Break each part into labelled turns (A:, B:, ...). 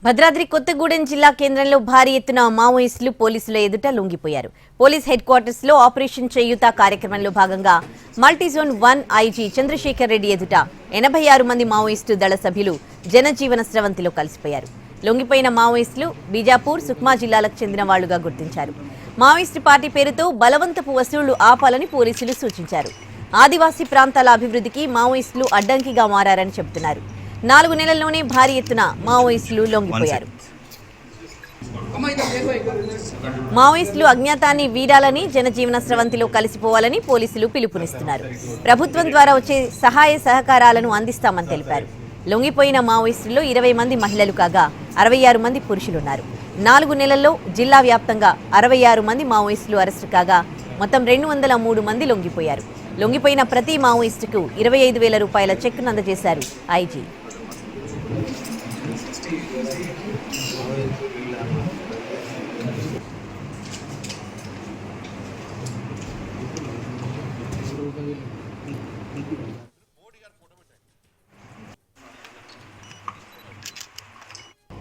A: భద్రాద్రి కొత్తగూడెం జిల్లా కేంద్రంలో భారీ ఎత్తున మావోయిస్టులు పోలీసుల ఎదుట లొంగిపోయారు. పోలీస్ హెడ్ క్వార్టర్స్ లో ఆపరేషన్ చేయూత కార్యక్రమంలో భాగంగా మల్టీజోన్ 1 ఐజీ చంద్రశేఖర్ రెడ్డి ఎదుట 86 మంది మావోయిస్టు దళ సభ్యులు జనజీవన స్రవంతిలో కలిసిపోయారు. లొంగిపోయిన మావోయిస్టులు బీజాపూర్, సుక్మా జిల్లాలకు చెందిన వాళ్లుగా గుర్తించారు. మావోయిస్టు పార్టీ పేరుతో బలవంతపు వసూళ్లు ఆపాలని పోలీసులు సూచించారు. ఆదివాసీ ప్రాంతాల అభివృద్ధికి మావోయిస్టులు అడ్డంకిగా మారారని చెబుతున్నారు. 4 నెలల్లోనే భారీ ఎత్తున మావోయిస్టులు లొంగిపోయారు. మావోయిస్టులు అజ్ఞాతాన్ని వీడాలని, జనజీవన స్రవంతిలో కలిసిపోవాలని పోలీసులు పిలుపునిస్తున్నారు. ప్రభుత్వం ద్వారా వచ్చే సహాయ సహకారాలను అందిస్తామని తెలిపారు. లొంగిపోయిన మావోయిస్టుల్లో 20 మంది మహిళలు కాగా 66 మంది పురుషులున్నారు. 4 నెలల్లో జిల్లా వ్యాప్తంగా 66 మంది మావోయిస్టులు అరెస్టు కాగా మొత్తం 203 మంది లొంగిపోయారు. లొంగిపోయిన ప్రతి మావోయిస్టుకు 25,000 రూపాయల చెక్ను అందజేశారు ఐజీ.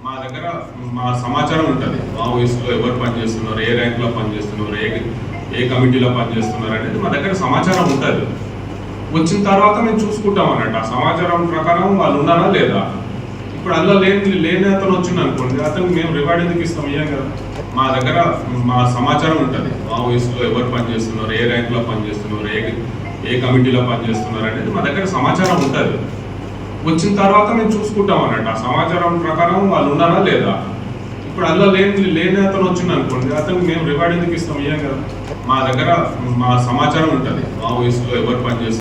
B: మా దగ్గర మా సమాచారం ఉంటుంది. మావోయిస్టులో ఎవరు పనిచేస్తున్నారు, ఏ ర్యాంక్లో పనిచేస్తున్నారు, ఏ కమిటీలో పనిచేస్తున్నారు అనేది మా దగ్గర సమాచారం ఉంటుంది. వచ్చిన తర్వాత మేము చూసుకుంటాం అన్నట్టు. ఆ సమాచారం ప్రకారం వాళ్ళు ఉన్నారా లేదా. ఇప్పుడు అందులో లేని అతను వచ్చింది అనుకోండి, అతను మేము రివార్డ్ ఎందుకు ఇస్తాం? ఇయ్యం కదా. మా దగ్గర మా సమాచారం ఉంటుంది. మావోయిస్టులో ఎవరు పనిచేస్తున్నారు, ఏ ర్యాంక్లో పనిచేస్తున్నారు, ఏ కమిటీలో పనిచేస్తున్నారు అనేది మా దగ్గర సమాచారం ఉంటుంది. వచ్చిన తర్వాత మేము చూసుకుంటాం అన్నట్టు. ఆ సమాచారం ప్రకారం వాళ్ళు ఉన్నారా లేదా. ఇప్పుడు అందులో లేని అతను వచ్చింది అనుకోండి, అతను మేము రివార్డ్ ఎందుకు ఇస్తాం? ఇయ్యం కదా. మా దగ్గర మా సమాచారం ఉంటుంది. మావోయిస్టులో ఎవరు పనిచేస్తున్నారు.